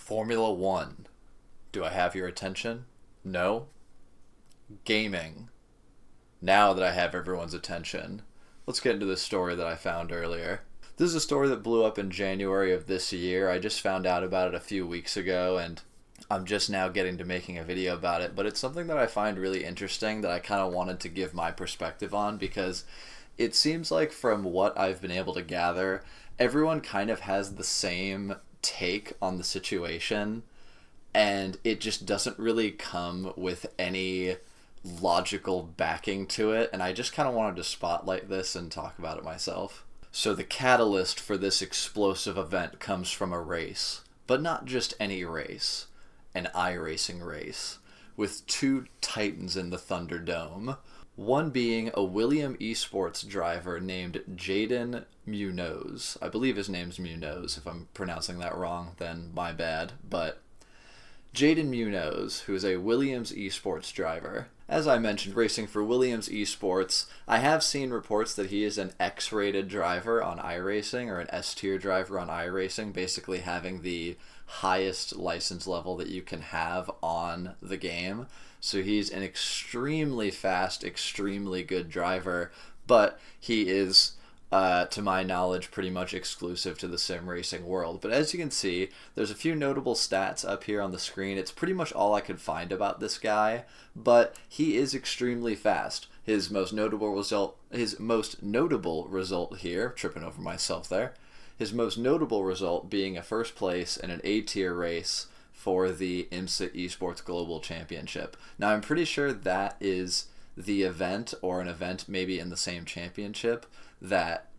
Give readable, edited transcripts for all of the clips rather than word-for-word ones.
Formula One. Do I have your attention? No. Gaming. Now that I have everyone's attention, let's get into this story that I found earlier. This is a story that blew up in January of this year. I just found out about it a few weeks ago, and I'm just now getting to making a video about it, but it's something that I find really interesting that I kind of wanted to give my perspective on, because it seems like from what I've been able to gather, everyone kind of has the same take on the situation, and it just doesn't really come with any logical backing to it, and I just kind of wanted to spotlight this and talk about it myself. So the catalyst for this explosive event comes from a race, but not just any race, an iRacing race, with two titans in the Thunderdome. One being a Williams Esports driver named Jaden Munoz. I believe his name's Munoz. If I'm pronouncing that wrong, then my bad. But Jaden Munoz, who is a Williams Esports driver. As I mentioned, racing for Williams Esports, I have seen reports that he is an X-rated driver on iRacing, or an S-tier driver on iRacing, basically having the highest license level that you can have on the game. So he's an extremely fast, extremely good driver, but he is, to my knowledge, pretty much exclusive to the sim racing world. But as you can see, there's a few notable stats up here on the screen. It's pretty much all I could find about this guy, but he is extremely fast. His most notable result here, tripping over myself there, his most notable result being a first place in an A-tier race for the IMSA Esports Global Championship. Now, I'm pretty sure that is the event, or an event maybe in the same championship, that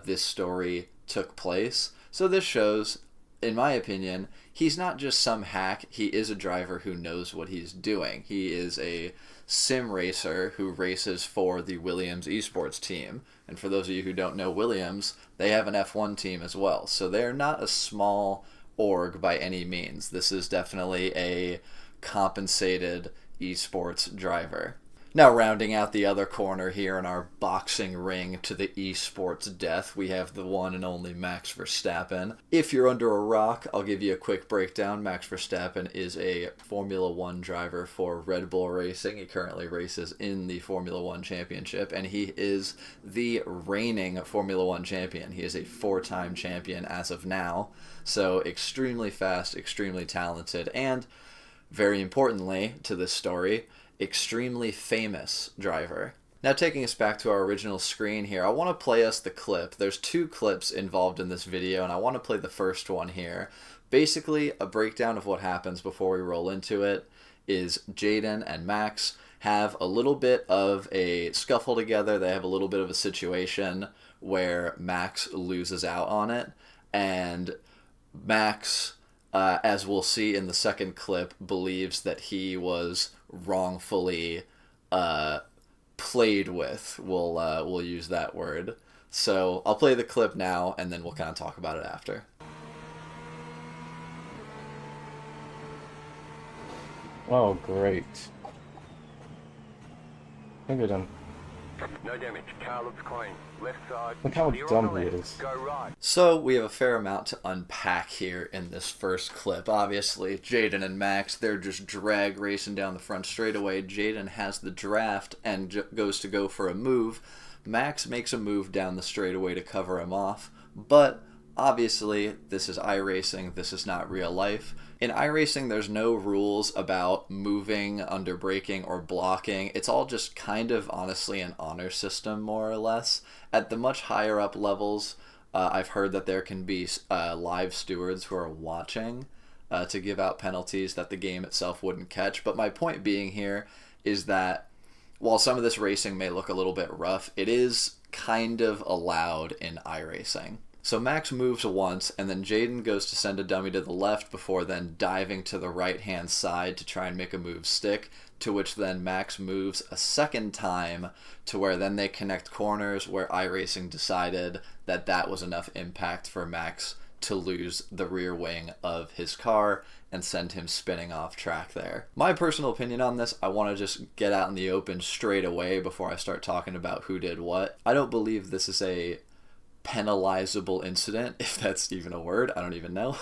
this story took place. So this shows, in my opinion, he's not just some hack. He is a driver who knows what he's doing. He is a sim racer who races for the Williams Esports team. And for those of you who don't know Williams, they have an F1 team as well. So they're not a small org by any means. This is definitely a compensated esports driver. Now, rounding out the other corner here in our boxing ring to the esports death, we have the one and only Max Verstappen. If you're under a rock, I'll give you a quick breakdown. Max Verstappen is a Formula One driver for Red Bull Racing. He currently races in the Formula One Championship, and he is the reigning Formula One champion. He is a four-time champion as of now, so extremely fast, extremely talented, and very importantly to this story, extremely famous driver. Now, taking us back to our original screen here, I want to play us the clip. There's two clips involved in this video, and I want to play the first one here. Basically, a breakdown of what happens before we roll into it is Jaden and Max have a little bit of a scuffle together. They have a little bit of a situation where Max loses out on it, and Max, as we'll see in the second clip, believes that he was wrongfully played with. We'll use that word. So I'll play the clip now, and then we'll kind of talk about it after. Oh, great. I think we're done. No damage. Car looks clean. Left side. Look how clear dumb on the he left. is. Go right. So we have a fair amount to unpack here in this first clip. Obviously, Jaden and Max, they're just drag racing down the front straightaway. Jaden has the draft and goes to go for a move. Max makes a move down the straightaway to cover him off, but obviously, this is iRacing, this is not real life. In iRacing, there's no rules about moving, under braking, or blocking. It's all just kind of, honestly, an honor system, more or less. At the much higher up levels, I've heard that there can be live stewards who are watching to give out penalties that the game itself wouldn't catch. But my point being here is that while some of this racing may look a little bit rough, it is kind of allowed in iRacing. So Max moves once, and then Jaden goes to send a dummy to the left before then diving to the right-hand side to try and make a move stick, to which then Max moves a second time to where then they connect corners, where iRacing decided that that was enough impact for Max to lose the rear wing of his car and send him spinning off track there. My personal opinion on this, I want to just get out in the open straight away before I start talking about who did what. I don't believe this is a penalizable incident, if that's even a word. I don't even know.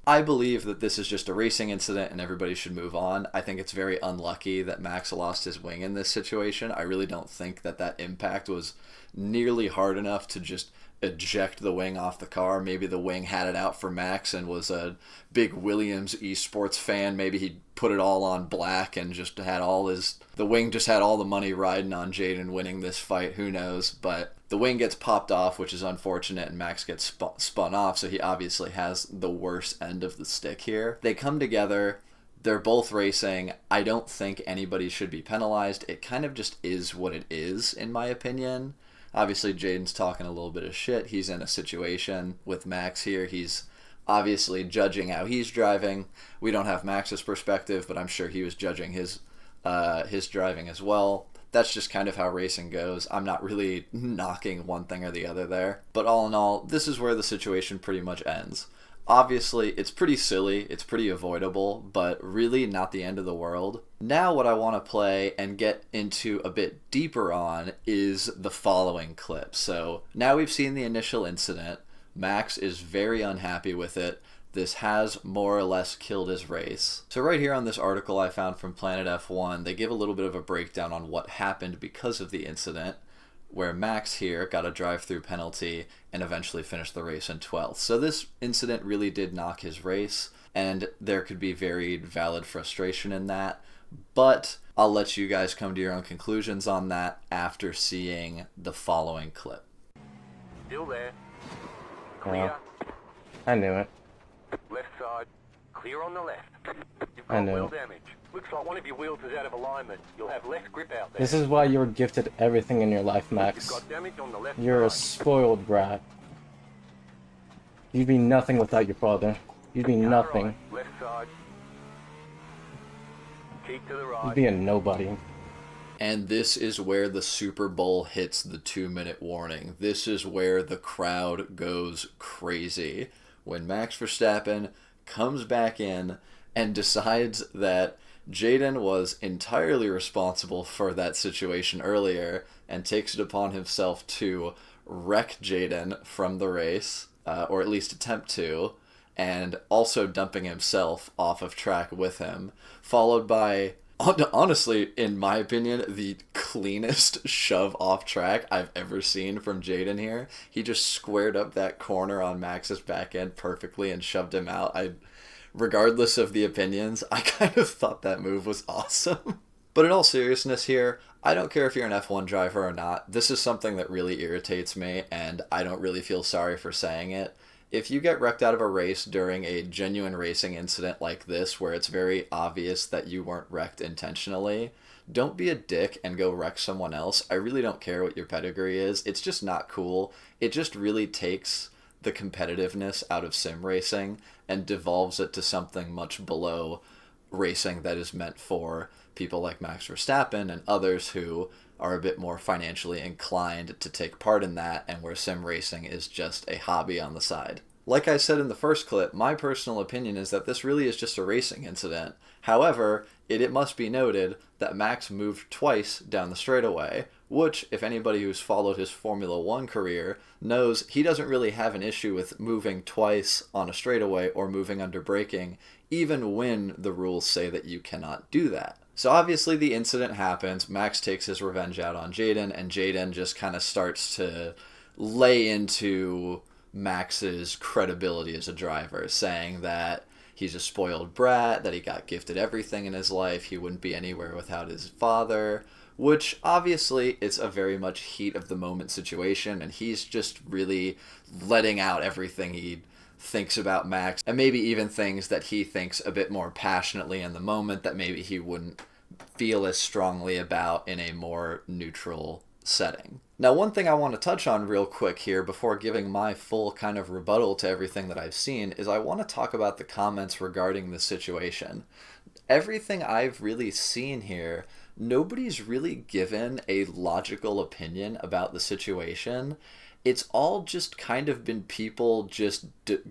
I believe that this is just a racing incident and everybody should move on. I think it's very unlucky that Max lost his wing in this situation. I really don't think that that impact was nearly hard enough to just eject the wing off the car. Maybe the wing had it out for Max and was a big Williams Esports fan. Maybe he put it all on black and just had the wing just had all the money riding on Jaden winning this fight. Who knows? But the wing gets popped off, which is unfortunate, and Max gets spun off, so he obviously has the worst end of the stick here. They come together. They're both racing. I don't think anybody should be penalized. It kind of just is what it is, in my opinion. Obviously, Jaden's talking a little bit of shit. He's in a situation with Max here. He's obviously judging how he's driving. We don't have Max's perspective, but I'm sure he was judging his driving as well. That's just kind of how racing goes. I'm not really knocking one thing or the other there. But all in all, this is where the situation pretty much ends. Obviously, it's pretty silly, it's pretty avoidable, but really not the end of the world. Now what I want to play and get into a bit deeper on is the following clip. So now we've seen the initial incident. Max is very unhappy with it. This has more or less killed his race. So right here on this article I found from Planet F1, they give a little bit of a breakdown on what happened because of the incident, where Max here got a drive-through penalty and eventually finished the race in 12th. So this incident really did knock his race, and there could be very valid frustration in that, but I'll let you guys come to your own conclusions on that after seeing the following clip. Still there. Clear. Well, I knew it. Left side. Clear on the left. You've I got know. wheel damage. Looks like one of your wheels is out of alignment. You'll have less grip out there. This is why you were gifted everything in your life, You've Max. got damage on the left You're a side. spoiled brat. You'd be nothing without your father. You'd be Car nothing. right. Left side. Keep to the You'd right. be a nobody. And this is where the Super Bowl hits the 2-minute warning. This is where the crowd goes crazy. When Max Verstappen comes back in and decides that Jaden was entirely responsible for that situation earlier and takes it upon himself to wreck Jaden from the race, or at least attempt to, and also dumping himself off of track with him, followed by, honestly, in my opinion, the cleanest shove off track I've ever seen from Jaden here. He just squared up that corner on Max's back end perfectly and shoved him out. Regardless of the opinions, I kind of thought that move was awesome. But in all seriousness here, I don't care if you're an F1 driver or not. This is something that really irritates me, and I don't really feel sorry for saying it. If you get wrecked out of a race during a genuine racing incident like this, where it's very obvious that you weren't wrecked intentionally, don't be a dick and go wreck someone else. I really don't care what your pedigree is. It's just not cool. It just really takes the competitiveness out of sim racing and devolves it to something much below racing that is meant for people like Max Verstappen and others who are a bit more financially inclined to take part in that, and where sim racing is just a hobby on the side. Like I said in the first clip, my personal opinion is that this really is just a racing incident. However, it must be noted that Max moved twice down the straightaway, which, if anybody who's followed his Formula One career knows, he doesn't really have an issue with moving twice on a straightaway or moving under braking, even when the rules say that you cannot do that. So obviously the incident happens, Max takes his revenge out on Jaden, and Jaden just kind of starts to lay into Max's credibility as a driver, saying that he's a spoiled brat, that he got gifted everything in his life, he wouldn't be anywhere without his father, which obviously it's a very much heat of the moment situation, and he's just really letting out everything he thinks about Max, and maybe even things that he thinks a bit more passionately in the moment that maybe he wouldn't feel as strongly about in a more neutral setting. Now, one thing I want to touch on real quick here before giving my full kind of rebuttal to everything that I've seen is I want to talk about the comments regarding the situation. Everything I've really seen here, nobody's really given a logical opinion about the situation. It's all just kind of been people just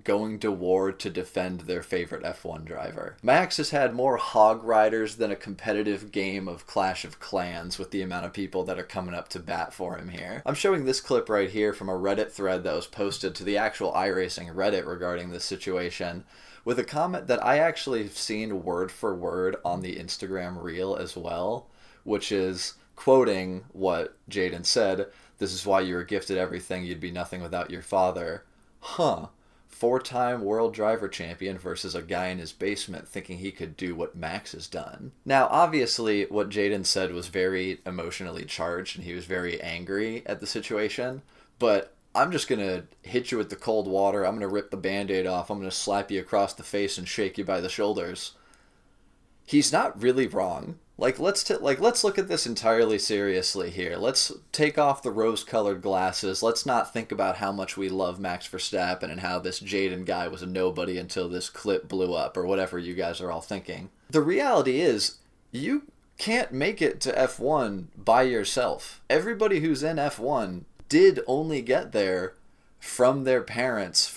going to war to defend their favorite F1 driver. Max has had more hog riders than a competitive game of Clash of Clans with the amount of people that are coming up to bat for him here. I'm showing this clip right here from a Reddit thread that was posted to the actual iRacing Reddit regarding this situation, with a comment that I actually have seen word for word on the Instagram reel as well, which is quoting what Jaden said, "This is why you were gifted everything, you'd be nothing without your father." Huh. 4-time world driver champion versus a guy in his basement thinking he could do what Max has done. Now, obviously, what Jaden said was very emotionally charged and he was very angry at the situation, but I'm just going to hit you with the cold water. I'm going to rip the Band-Aid off. I'm going to slap you across the face and shake you by the shoulders. He's not really wrong. Let's look at this entirely seriously here. Let's take off the rose-colored glasses. Let's not think about how much we love Max Verstappen and how this Jaden guy was a nobody until this clip blew up, or whatever you guys are all thinking. The reality is, you can't make it to F1 by yourself. Everybody who's in F1 did only get there from their parents'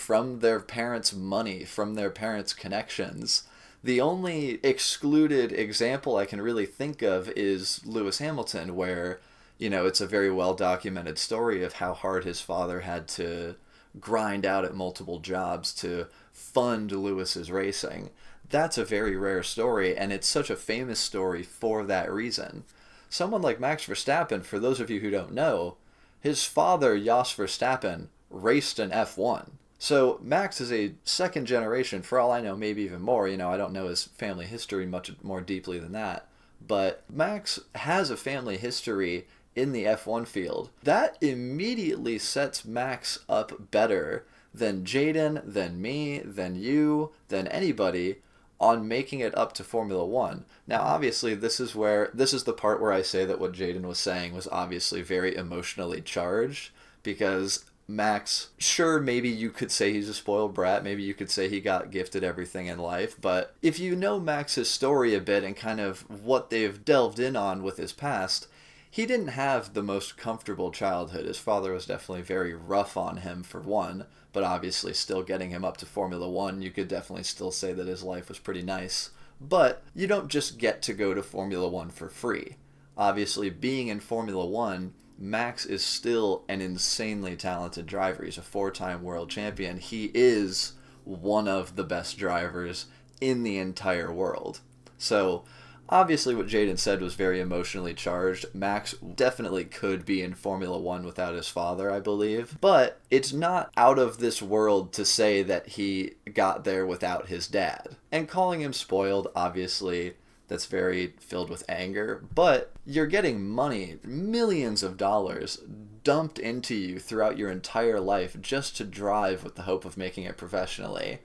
money, from their parents' connections. The only excluded example I can really think of is Lewis Hamilton, where, it's a very well-documented story of how hard his father had to grind out at multiple jobs to fund Lewis's racing. That's a very rare story, and it's such a famous story for that reason. Someone like Max Verstappen, for those of you who don't know, his father, Jos Verstappen, raced in F1. So Max is a second generation, for all I know, maybe even more. I don't know his family history much more deeply than that. But Max has a family history in the F1 field. That immediately sets Max up better than Jaden, than me, than you, than anybody on making it up to Formula One. Now, obviously, this is the part where I say that what Jaden was saying was obviously very emotionally charged, because Max, sure, maybe you could say he's a spoiled brat, maybe you could say he got gifted everything in life, but if you know Max's story a bit and kind of what they've delved in on with his past, he didn't have the most comfortable childhood. His father was definitely very rough on him, for one, but obviously still getting him up to Formula One, you could definitely still say that his life was pretty nice. But you don't just get to go to Formula One for free. Obviously, being in Formula One, Max is still an insanely talented driver. He's a 4-time world champion. He is one of the best drivers in the entire world. So, obviously what Jaden said was very emotionally charged. Max definitely could be in Formula One without his father, I believe. But it's not out of this world to say that he got there without his dad. And calling him spoiled, obviously, that's very filled with anger, but you're getting money, millions of dollars, dumped into you throughout your entire life just to drive with the hope of making it professionally.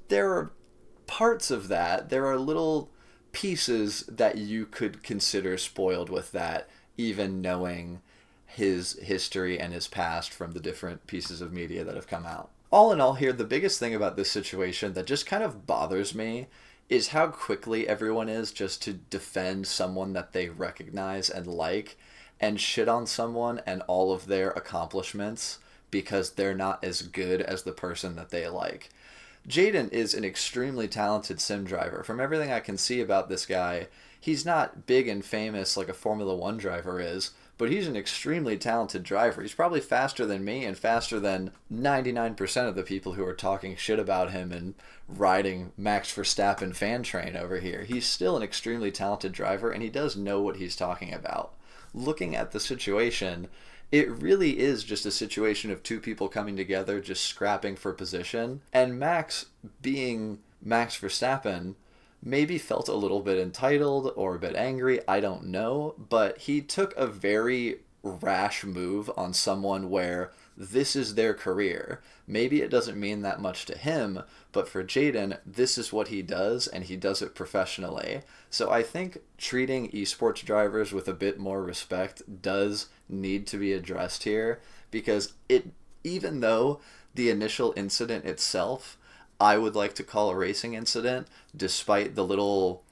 There are parts of that, there are little pieces that you could consider spoiled with that, even knowing his history and his past from the different pieces of media that have come out. All in all here, the biggest thing about this situation that just kind of bothers me is how quickly everyone is just to defend someone that they recognize and like, and shit on someone and all of their accomplishments because they're not as good as the person that they like. Jaden is an extremely talented sim driver. From everything I can see about this guy, he's not big and famous like a Formula One driver is, but he's an extremely talented driver. He's probably faster than me and faster than 99% of the people who are talking shit about him and riding Max Verstappen fan train over here. He's still an extremely talented driver, and he does know what he's talking about. Looking at the situation, it really is just a situation of two people coming together, just scrapping for position, and Max, being Max Verstappen, maybe felt a little bit entitled or a bit angry, I don't know, but he took a very rash move on someone where this is their career. Maybe it doesn't mean that much to him, but for Jaden, this is what he does, and he does it professionally. So I think treating esports drivers with a bit more respect does need to be addressed here, because even though the initial incident itself I would like to call a racing incident, despite the little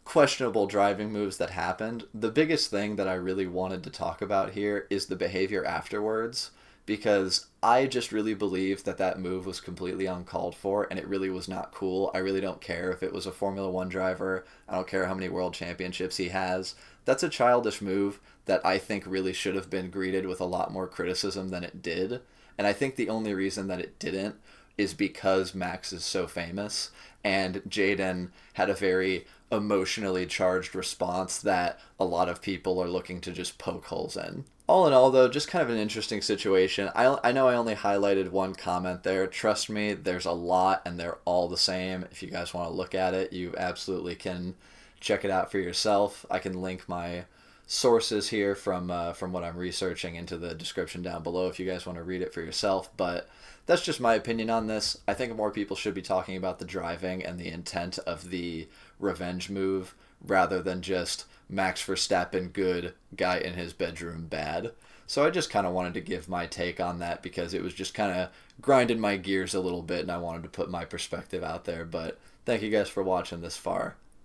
questionable driving moves that happened, the biggest thing that I really wanted to talk about here is the behavior afterwards, because I just really believe that move was completely uncalled for, and it really was not cool. I really don't care if it was a Formula One driver. I don't care how many world championships he has. That's a childish move that I think really should have been greeted with a lot more criticism than it did. And I think the only reason that it didn't is because Max is so famous, and Jaden had a very emotionally charged response that a lot of people are looking to just poke holes in. All in all, though, just kind of an interesting situation. I know I only highlighted one comment there. Trust me, there's a lot, and they're all the same. If you guys want to look at it, you absolutely can check it out for yourself. I can link my sources here from what I'm researching into the description down below if you guys want to read it for yourself. But that's just my opinion on this. I think more people should be talking about the driving and the intent of the revenge move rather than just Max Verstappen good, guy in his bedroom bad. So I just kind of wanted to give my take on that because it was just kind of grinding my gears a little bit and I wanted to put my perspective out there. But thank you guys for watching this far.